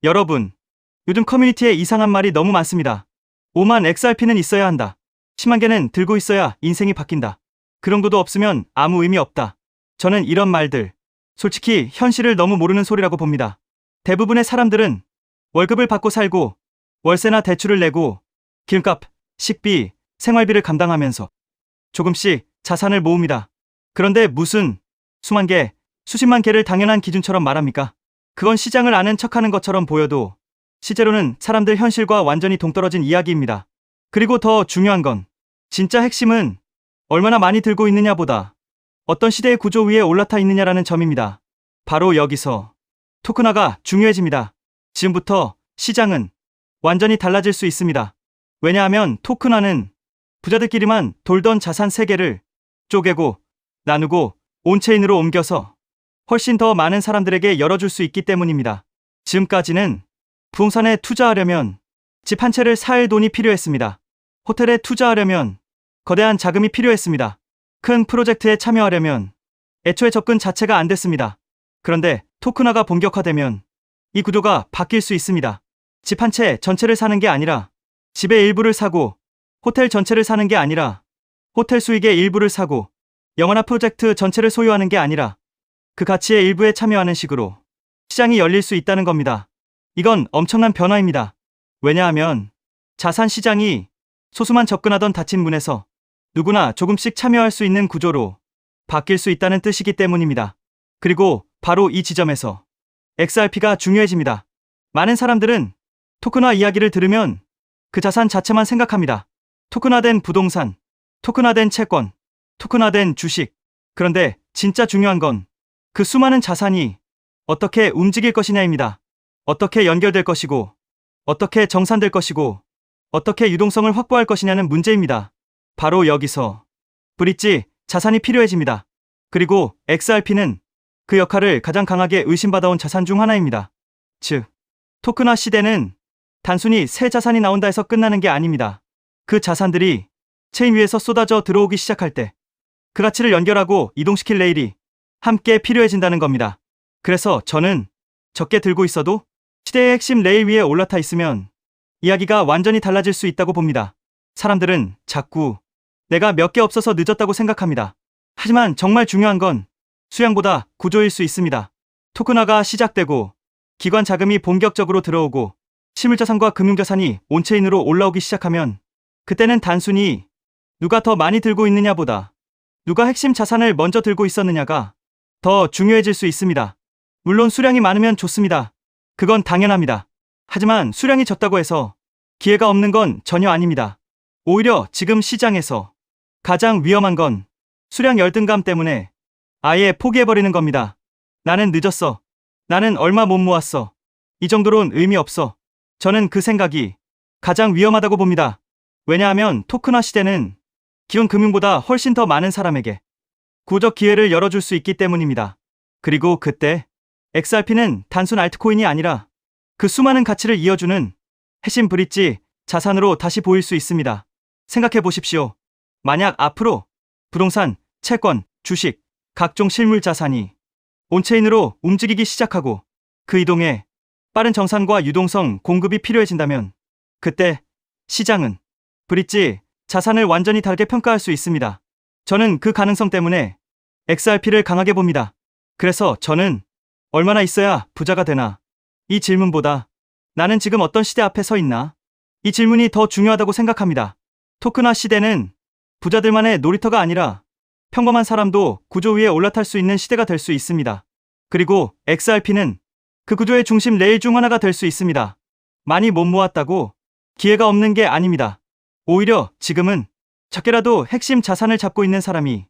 여러분, 요즘 커뮤니티에 이상한 말이 너무 많습니다. 5만 XRP는 있어야 한다. 10만 개는 들고 있어야 인생이 바뀐다. 그 정도도 없으면 아무 의미 없다. 저는 이런 말들, 솔직히 현실을 너무 모르는 소리라고 봅니다. 대부분의 사람들은 월급을 받고 살고 월세나 대출을 내고 기름값, 식비, 생활비를 감당하면서 조금씩 자산을 모읍니다. 그런데 무슨 수만 개, 수십만 개를 당연한 기준처럼 말합니까? 그건 시장을 아는 척하는 것처럼 보여도 실제로는 사람들 현실과 완전히 동떨어진 이야기입니다. 그리고 더 중요한 건 진짜 핵심은 얼마나 많이 들고 있느냐보다 어떤 시대의 구조 위에 올라타 있느냐라는 점입니다. 바로 여기서 토큰화가 중요해집니다. 지금부터 시장은 완전히 달라질 수 있습니다. 왜냐하면 토큰화는 부자들끼리만 돌던 자산 세계를 쪼개고 나누고 온체인으로 옮겨서 훨씬 더 많은 사람들에게 열어줄 수 있기 때문입니다. 지금까지는 부동산에 투자하려면 집 한 채를 살 돈이 필요했습니다. 호텔에 투자하려면 거대한 자금이 필요했습니다. 큰 프로젝트에 참여하려면 애초에 접근 자체가 안 됐습니다. 그런데 토큰화가 본격화되면 이 구조가 바뀔 수 있습니다. 집 한 채 전체를 사는 게 아니라 집의 일부를 사고, 호텔 전체를 사는 게 아니라 호텔 수익의 일부를 사고, 영화나 프로젝트 전체를 소유하는 게 아니라 그 가치의 일부에 참여하는 식으로 시장이 열릴 수 있다는 겁니다. 이건 엄청난 변화입니다. 왜냐하면 자산 시장이 소수만 접근하던 닫힌 문에서 누구나 조금씩 참여할 수 있는 구조로 바뀔 수 있다는 뜻이기 때문입니다. 그리고 바로 이 지점에서 XRP가 중요해집니다. 많은 사람들은 토큰화 이야기를 들으면 그 자산 자체만 생각합니다. 토큰화된 부동산, 토큰화된 채권, 토큰화된 주식. 그런데 진짜 중요한 건 그 수많은 자산이 어떻게 움직일 것이냐입니다. 어떻게 연결될 것이고, 어떻게 정산될 것이고, 어떻게 유동성을 확보할 것이냐는 문제입니다. 바로 여기서 브릿지 자산이 필요해집니다. 그리고 XRP는 그 역할을 가장 강하게 의심받아온 자산 중 하나입니다. 즉, 토큰화 시대는 단순히 새 자산이 나온다 해서 끝나는 게 아닙니다. 그 자산들이 체인 위에서 쏟아져 들어오기 시작할 때 그 가치를 연결하고 이동시킬 레일이 함께 필요해진다는 겁니다. 그래서 저는 적게 들고 있어도 시대의 핵심 레일 위에 올라타 있으면 이야기가 완전히 달라질 수 있다고 봅니다. 사람들은 자꾸 내가 몇 개 없어서 늦었다고 생각합니다. 하지만 정말 중요한 건 수량보다 구조일 수 있습니다. 토큰화가 시작되고 기관 자금이 본격적으로 들어오고 실물자산과 금융자산이 온체인으로 올라오기 시작하면 그때는 단순히 누가 더 많이 들고 있느냐보다 누가 핵심 자산을 먼저 들고 있었느냐가 더 중요해질 수 있습니다. 물론 수량이 많으면 좋습니다. 그건 당연합니다. 하지만 수량이 적다고 해서 기회가 없는 건 전혀 아닙니다. 오히려 지금 시장에서 가장 위험한 건 수량 열등감 때문에 아예 포기해버리는 겁니다. 나는 늦었어. 나는 얼마 못 모았어. 이 정도론 의미 없어. 저는 그 생각이 가장 위험하다고 봅니다. 왜냐하면 토큰화 시대는 기존 금융보다 훨씬 더 많은 사람에게 구적 기회를 열어줄 수 있기 때문입니다. 그리고 그때 XRP는 단순 알트코인이 아니라 그 수많은 가치를 이어주는 핵심 브릿지 자산으로 다시 보일 수 있습니다. 생각해 보십시오. 만약 앞으로 부동산, 채권, 주식, 각종 실물 자산이 온체인으로 움직이기 시작하고 그 이동에 빠른 정산과 유동성 공급이 필요해진다면 그때 시장은 브릿지 자산을 완전히 다르게 평가할 수 있습니다. 저는 그 가능성 때문에 XRP를 강하게 봅니다. 그래서 저는 얼마나 있어야 부자가 되나? 이 질문보다 나는 지금 어떤 시대 앞에 서 있나? 이 질문이 더 중요하다고 생각합니다. 토큰화 시대는 부자들만의 놀이터가 아니라 평범한 사람도 구조 위에 올라탈 수 있는 시대가 될 수 있습니다. 그리고 XRP는 그 구조의 중심 레일 중 하나가 될 수 있습니다. 많이 못 모았다고 기회가 없는 게 아닙니다. 오히려 지금은 작게라도 핵심 자산을 잡고 있는 사람이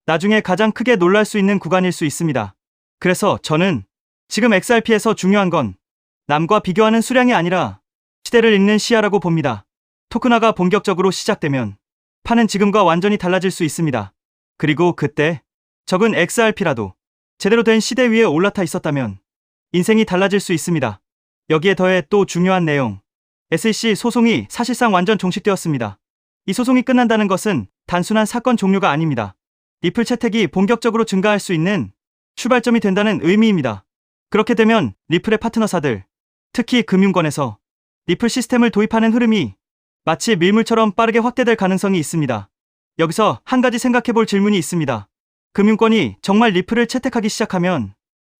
나중에 가장 크게 놀랄 수 있는 구간일 수 있습니다. 그래서 저는 지금 XRP에서 중요한 건 남과 비교하는 수량이 아니라 시대를 읽는 시야라고 봅니다. 토큰화가 본격적으로 시작되면 판은 지금과 완전히 달라질 수 있습니다. 그리고 그때 적은 XRP라도 제대로 된 시대 위에 올라타 있었다면 인생이 달라질 수 있습니다. 여기에 더해 또 중요한 내용. SEC 소송이 사실상 완전 종식되었습니다. 이 소송이 끝난다는 것은 단순한 사건 종료가 아닙니다. 리플 채택이 본격적으로 증가할 수 있는 출발점이 된다는 의미입니다. 그렇게 되면 리플의 파트너사들, 특히 금융권에서 리플 시스템을 도입하는 흐름이 마치 밀물처럼 빠르게 확대될 가능성이 있습니다. 여기서 한 가지 생각해 볼 질문이 있습니다. 금융권이 정말 리플을 채택하기 시작하면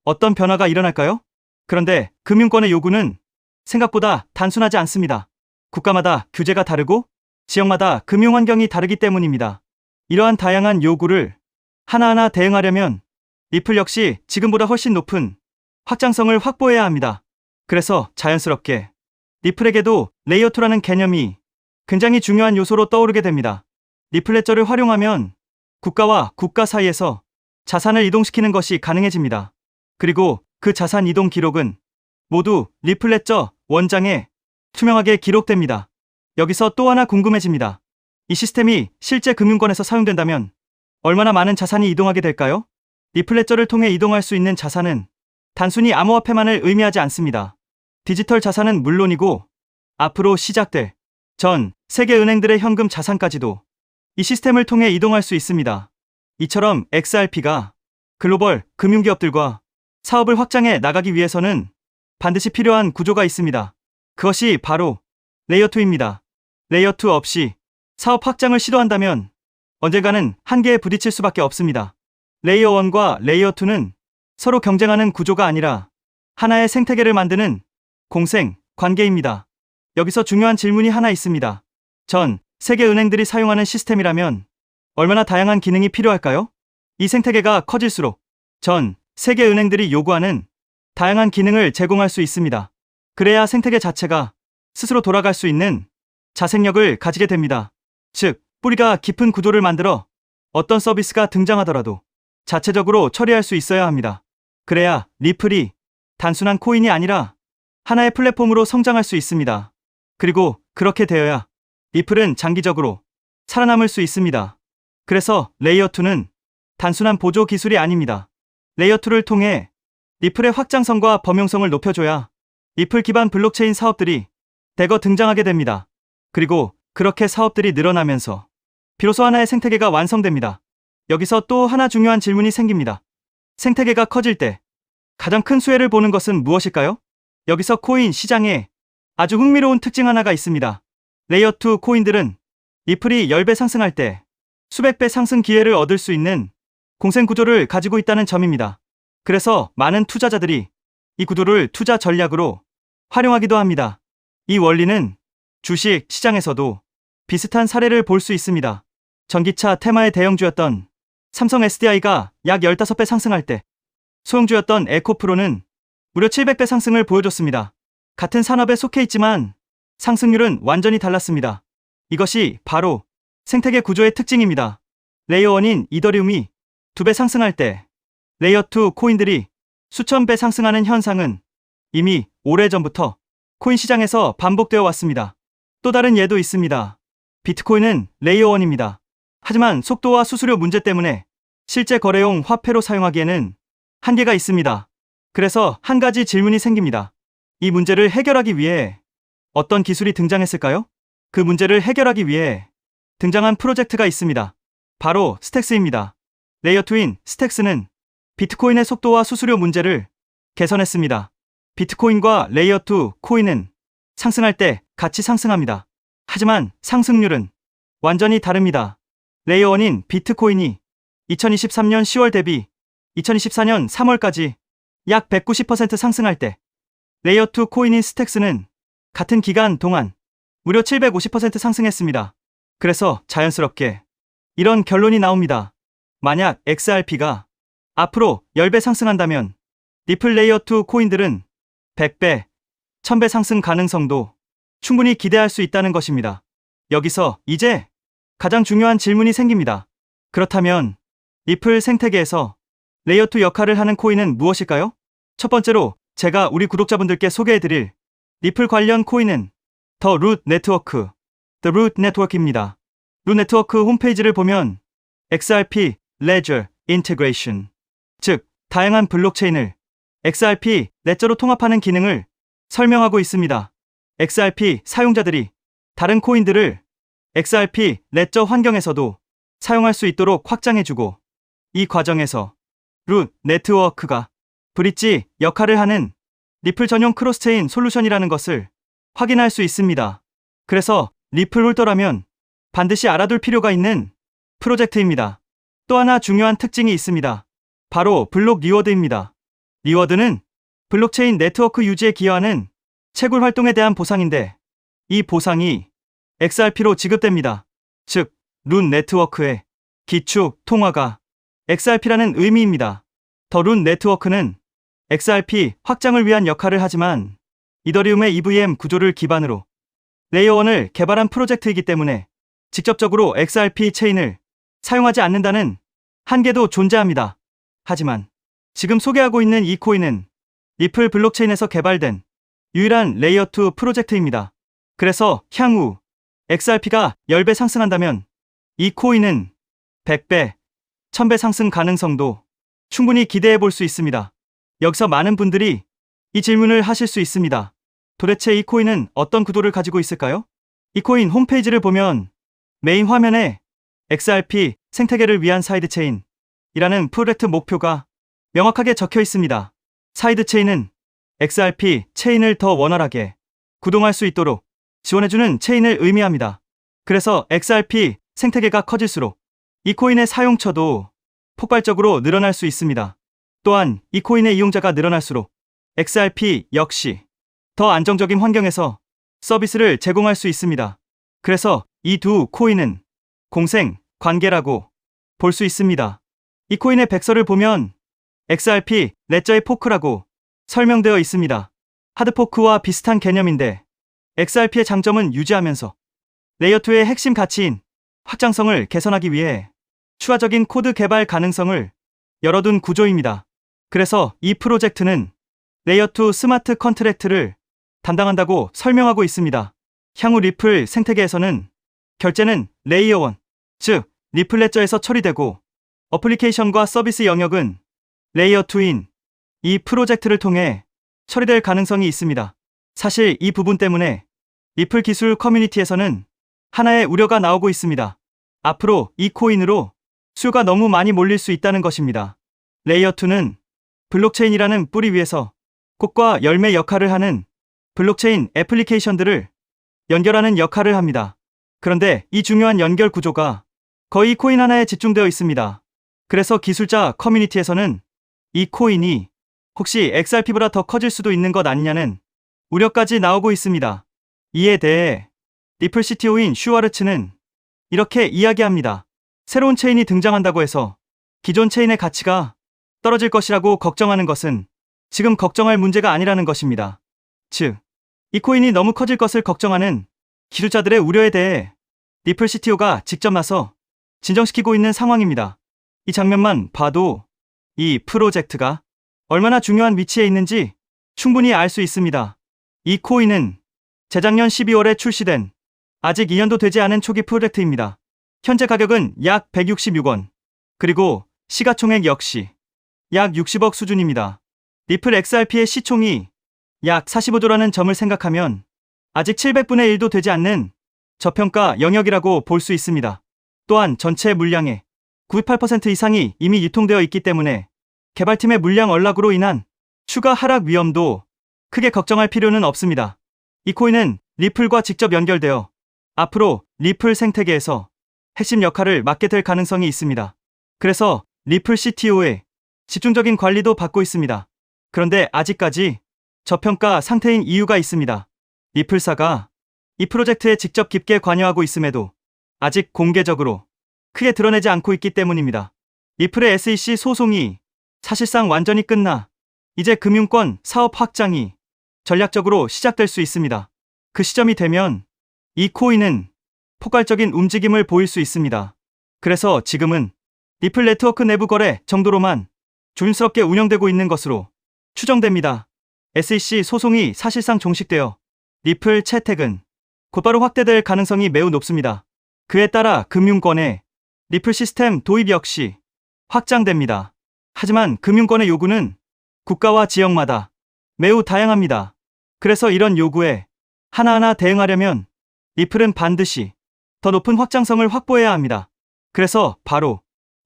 어떤 변화가 일어날까요? 그런데 금융권의 요구는 생각보다 단순하지 않습니다. 국가마다 규제가 다르고 지역마다 금융 환경이 다르기 때문입니다. 이러한 다양한 요구를 하나하나 대응하려면 리플 역시 지금보다 훨씬 높은 확장성을 확보해야 합니다. 그래서 자연스럽게 리플에게도 레이어2라는 개념이 굉장히 중요한 요소로 떠오르게 됩니다. 리플 레저를 활용하면 국가와 국가 사이에서 자산을 이동시키는 것이 가능해집니다. 그리고 그 자산 이동 기록은 모두 리플 레저 원장에 투명하게 기록됩니다. 여기서 또 하나 궁금해집니다. 이 시스템이 실제 금융권에서 사용된다면 얼마나 많은 자산이 이동하게 될까요? 리플 레저를 통해 이동할 수 있는 자산은 단순히 암호화폐만을 의미하지 않습니다. 디지털 자산은 물론이고 앞으로 시작될 전 세계 은행들의 현금 자산까지도 이 시스템을 통해 이동할 수 있습니다. 이처럼 XRP가 글로벌 금융기업들과 사업을 확장해 나가기 위해서는 반드시 필요한 구조가 있습니다. 그것이 바로 레이어2입니다. 레이어2 없이 사업 확장을 시도한다면 언젠가는 한계에 부딪힐 수밖에 없습니다. 레이어1과 레이어2는 서로 경쟁하는 구조가 아니라 하나의 생태계를 만드는 공생 관계입니다. 여기서 중요한 질문이 하나 있습니다. 전 세계 은행들이 사용하는 시스템이라면 얼마나 다양한 기능이 필요할까요? 이 생태계가 커질수록 전 세계 은행들이 요구하는 다양한 기능을 제공할 수 있습니다. 그래야 생태계 자체가 스스로 돌아갈 수 있는 자생력을 가지게 됩니다. 즉, 뿌리가 깊은 구조를 만들어 어떤 서비스가 등장하더라도 자체적으로 처리할 수 있어야 합니다. 그래야 리플이 단순한 코인이 아니라 하나의 플랫폼으로 성장할 수 있습니다. 그리고 그렇게 되어야 리플은 장기적으로 살아남을 수 있습니다. 그래서 레이어2는 단순한 보조 기술이 아닙니다. 레이어2를 통해 리플의 확장성과 범용성을 높여줘야 리플 기반 블록체인 사업들이 대거 등장하게 됩니다. 그리고 그렇게 사업들이 늘어나면서 비로소 하나의 생태계가 완성됩니다. 여기서 또 하나 중요한 질문이 생깁니다. 생태계가 커질 때 가장 큰 수혜를 보는 것은 무엇일까요? 여기서 코인 시장에 아주 흥미로운 특징 하나가 있습니다. 레이어2 코인들은 리플이 10배 상승할 때 수백 배 상승 기회를 얻을 수 있는 공생 구조를 가지고 있다는 점입니다. 그래서 많은 투자자들이 이 구조를 투자 전략으로 활용하기도 합니다. 이 원리는 주식 시장에서도 비슷한 사례를 볼 수 있습니다. 전기차 테마의 대형주였던 삼성 SDI가 약 15배 상승할 때 소형주였던 에코프로는 무려 700배 상승을 보여줬습니다. 같은 산업에 속해 있지만 상승률은 완전히 달랐습니다. 이것이 바로 생태계 구조의 특징입니다. 레이어1인 이더리움이 2배 상승할 때 레이어2 코인들이 수천 배 상승하는 현상은 이미 오래전부터 코인 시장에서 반복되어 왔습니다. 또 다른 예도 있습니다. 비트코인은 레이어1입니다. 하지만 속도와 수수료 문제 때문에 실제 거래용 화폐로 사용하기에는 한계가 있습니다. 그래서 한 가지 질문이 생깁니다. 이 문제를 해결하기 위해 어떤 기술이 등장했을까요? 그 문제를 해결하기 위해 등장한 프로젝트가 있습니다. 바로 스택스입니다. 레이어2인 스택스는 비트코인의 속도와 수수료 문제를 개선했습니다. 비트코인과 레이어2 코인은 상승할 때 같이 상승합니다. 하지만 상승률은 완전히 다릅니다. 레이어1인 비트코인이 2023년 10월 대비 2024년 3월까지 약 190% 상승할 때 레이어2 코인인 스택스는 같은 기간 동안 무려 750% 상승했습니다. 그래서 자연스럽게 이런 결론이 나옵니다. 만약 XRP가 앞으로 10배 상승한다면 리플 레이어2 코인들은 100배, 1000배 상승 가능성도 충분히 기대할 수 있다는 것입니다. 여기서 이제 가장 중요한 질문이 생깁니다. 그렇다면 리플 생태계에서 레이어2 역할을 하는 코인은 무엇일까요? 첫 번째로 제가 우리 구독자분들께 소개해드릴 리플 관련 코인은 더 루트 네트워크, The Root Network입니다. 루트 네트워크 홈페이지를 보면 XRP Ledger Integration, 즉 다양한 블록체인을 XRP 레저로 통합하는 기능을 설명하고 있습니다. XRP 사용자들이 다른 코인들을 XRP 레저 환경에서도 사용할 수 있도록 확장해주고, 이 과정에서 루트 네트워크가 브릿지 역할을 하는 리플 전용 크로스체인 솔루션이라는 것을 확인할 수 있습니다. 그래서 리플 홀더라면 반드시 알아둘 필요가 있는 프로젝트입니다. 또 하나 중요한 특징이 있습니다. 바로 블록 리워드입니다. 리워드는 블록체인 네트워크 유지에 기여하는 채굴 활동에 대한 보상인데 이 보상이 XRP로 지급됩니다. 즉, 룬 네트워크의 기축 통화가 XRP라는 의미입니다. 더 룬 네트워크는 XRP 확장을 위한 역할을 하지만 이더리움의 EVM 구조를 기반으로 레이어 1을 개발한 프로젝트이기 때문에 직접적으로 XRP 체인을 사용하지 않는다는 한계도 존재합니다. 하지만 지금 소개하고 있는 이 코인은 리플 블록체인에서 개발된 유일한 레이어 2 프로젝트입니다. 그래서 향후 XRP가 10배 상승한다면 이 코인은 100배, 1000배 상승 가능성도 충분히 기대해 볼 수 있습니다. 여기서 많은 분들이 이 질문을 하실 수 있습니다. 도대체 이 코인은 어떤 구도를 가지고 있을까요? 이 코인 홈페이지를 보면 메인 화면에 XRP 생태계를 위한 사이드체인이라는 프로젝트 목표가 명확하게 적혀 있습니다. 사이드체인은 XRP 체인을 더 원활하게 구동할 수 있도록 지원해주는 체인을 의미합니다. 그래서 XRP 생태계가 커질수록 이 코인의 사용처도 폭발적으로 늘어날 수 있습니다. 또한 이 코인의 이용자가 늘어날수록 XRP 역시 더 안정적인 환경에서 서비스를 제공할 수 있습니다. 그래서 이 두 코인은 공생 관계라고 볼 수 있습니다. 이 코인의 백서를 보면 XRP 레저의 포크라고 설명되어 있습니다. 하드포크와 비슷한 개념인데 XRP의 장점은 유지하면서 레이어2의 핵심 가치인 확장성을 개선하기 위해 추가적인 코드 개발 가능성을 열어둔 구조입니다. 그래서 이 프로젝트는 레이어2 스마트 컨트랙트를 담당한다고 설명하고 있습니다. 향후 리플 생태계에서는 결제는 레이어 1, 즉 리플 레저에서 처리되고 어플리케이션과 서비스 영역은 레이어 2인 이 프로젝트를 통해 처리될 가능성이 있습니다. 사실 이 부분 때문에 리플 기술 커뮤니티에서는 하나의 우려가 나오고 있습니다. 앞으로 이 코인으로 수요가 너무 많이 몰릴 수 있다는 것입니다. 레이어 2는 블록체인이라는 뿌리 위에서 꽃과 열매 역할을 하는 블록체인 애플리케이션들을 연결하는 역할을 합니다. 그런데 이 중요한 연결 구조가 거의 코인 하나에 집중되어 있습니다. 그래서 기술자 커뮤니티에서는 이 코인이 혹시 XRP보다 더 커질 수도 있는 것 아니냐는 우려까지 나오고 있습니다. 이에 대해 리플 CTO인 슈와르츠는 이렇게 이야기합니다. 새로운 체인이 등장한다고 해서 기존 체인의 가치가 떨어질 것이라고 걱정하는 것은 지금 걱정할 문제가 아니라는 것입니다. 즉, 이 코인이 너무 커질 것을 걱정하는 기술자들의 우려에 대해 리플 CTO가 직접 나서 진정시키고 있는 상황입니다. 이 장면만 봐도 이 프로젝트가 얼마나 중요한 위치에 있는지 충분히 알 수 있습니다. 이 코인은 재작년 12월에 출시된 아직 2년도 되지 않은 초기 프로젝트입니다. 현재 가격은 약 166원, 그리고 시가총액 역시 약 60억 수준입니다. 리플 XRP의 시총이 약 45조라는 점을 생각하면 아직 700분의 1도 되지 않는 저평가 영역이라고 볼 수 있습니다. 또한 전체 물량의 98% 이상이 이미 유통되어 있기 때문에 개발팀의 물량 언락으로 인한 추가 하락 위험도 크게 걱정할 필요는 없습니다. 이 코인은 리플과 직접 연결되어 앞으로 리플 생태계에서 핵심 역할을 맡게 될 가능성이 있습니다. 그래서 리플 CTO의 집중적인 관리도 받고 있습니다. 그런데 아직까지 저평가 상태인 이유가 있습니다. 리플사가 이 프로젝트에 직접 깊게 관여하고 있음에도 아직 공개적으로 크게 드러내지 않고 있기 때문입니다. 리플의 SEC 소송이 사실상 완전히 끝나 이제 금융권 사업 확장이 전략적으로 시작될 수 있습니다. 그 시점이 되면 이 코인은 폭발적인 움직임을 보일 수 있습니다. 그래서 지금은 리플 네트워크 내부 거래 정도로만 조심스럽게 운영되고 있는 것으로 추정됩니다. SEC 소송이 사실상 종식되어 리플 채택은 곧바로 확대될 가능성이 매우 높습니다. 그에 따라 금융권의 리플 시스템 도입 역시 확장됩니다. 하지만 금융권의 요구는 국가와 지역마다 매우 다양합니다. 그래서 이런 요구에 하나하나 대응하려면 리플은 반드시 더 높은 확장성을 확보해야 합니다. 그래서 바로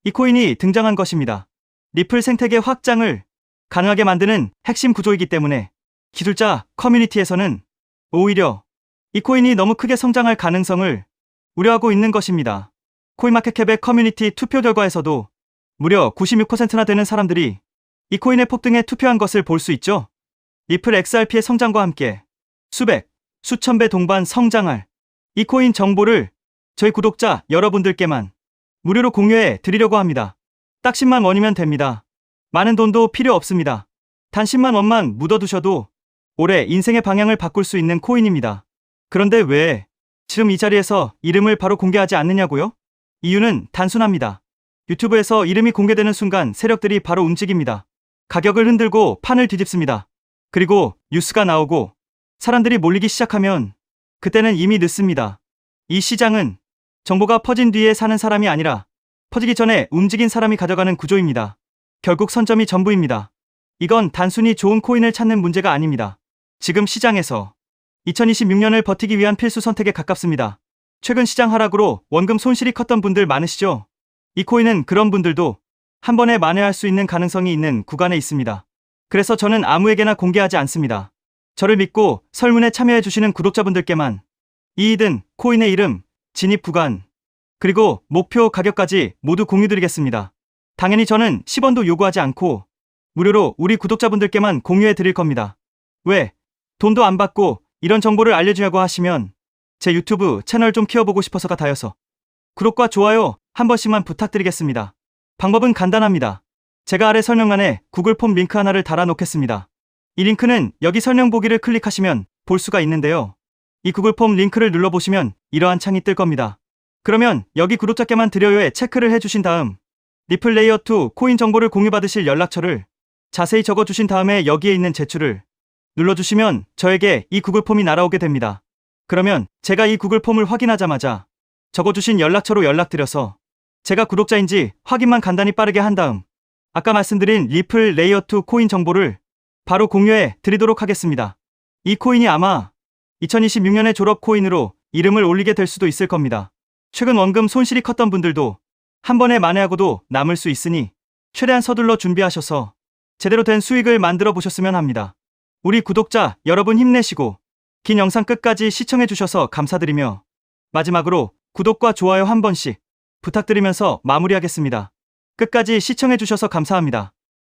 이 코인이 등장한 것입니다. 리플 생태계 확장을 가능하게 만드는 핵심 구조이기 때문에 기술자 커뮤니티에서는 오히려 이 코인이 너무 크게 성장할 가능성을 우려하고 있는 것입니다. 코인마켓캡의 커뮤니티 투표 결과에서도 무려 96%나 되는 사람들이 이 코인의 폭등에 투표한 것을 볼 수 있죠. 리플 XRP의 성장과 함께 수백, 수천 배 동반 성장할 이 코인 정보를 저희 구독자 여러분들께만 무료로 공유해 드리려고 합니다. 딱 10만 원이면 됩니다. 많은 돈도 필요 없습니다. 단 10만 원만 묻어두셔도 올해 인생의 방향을 바꿀 수 있는 코인입니다. 그런데 왜 지금 이 자리에서 이름을 바로 공개하지 않느냐고요? 이유는 단순합니다. 유튜브에서 이름이 공개되는 순간 세력들이 바로 움직입니다. 가격을 흔들고 판을 뒤집습니다. 그리고 뉴스가 나오고 사람들이 몰리기 시작하면 그때는 이미 늦습니다. 이 시장은 정보가 퍼진 뒤에 사는 사람이 아니라 퍼지기 전에 움직인 사람이 가져가는 구조입니다. 결국 선점이 전부입니다. 이건 단순히 좋은 코인을 찾는 문제가 아닙니다. 지금 시장에서 2026년을 버티기 위한 필수 선택에 가깝습니다. 최근 시장 하락으로 원금 손실이 컸던 분들 많으시죠? 이 코인은 그런 분들도 한 번에 만회할 수 있는 가능성이 있는 구간에 있습니다. 그래서 저는 아무에게나 공개하지 않습니다. 저를 믿고 설문에 참여해주시는 구독자분들께만 이익은 코인의 이름, 진입 구간, 그리고 목표 가격까지 모두 공유드리겠습니다. 당연히 저는 10원도 요구하지 않고 무료로 우리 구독자분들께만 공유해 드릴 겁니다. 왜? 돈도 안 받고 이런 정보를 알려주냐고 하시면 제 유튜브 채널 좀 키워보고 싶어서가 다여서 구독과 좋아요 한 번씩만 부탁드리겠습니다. 방법은 간단합니다. 제가 아래 설명란에 구글 폼 링크 하나를 달아 놓겠습니다. 이 링크는 여기 설명 보기를 클릭하시면 볼 수가 있는데요. 이 구글 폼 링크를 눌러보시면 이러한 창이 뜰 겁니다. 그러면 여기 구독자께만 드려요에 체크를 해주신 다음 리플 레이어2 코인 정보를 공유받으실 연락처를 자세히 적어주신 다음에 여기에 있는 제출을 눌러주시면 저에게 이 구글 폼이 날아오게 됩니다. 그러면 제가 이 구글 폼을 확인하자마자 적어주신 연락처로 연락드려서 제가 구독자인지 확인만 간단히 빠르게 한 다음 아까 말씀드린 리플 레이어2 코인 정보를 바로 공유해 드리도록 하겠습니다. 이 코인이 아마 2026년의 졸업 코인으로 이름을 올리게 될 수도 있을 겁니다. 최근 원금 손실이 컸던 분들도 한 번에 만회하고도 남을 수 있으니 최대한 서둘러 준비하셔서 제대로 된 수익을 만들어 보셨으면 합니다. 우리 구독자 여러분 힘내시고 긴 영상 끝까지 시청해 주셔서 감사드리며 마지막으로 구독과 좋아요 한 번씩 부탁드리면서 마무리하겠습니다. 끝까지 시청해 주셔서 감사합니다.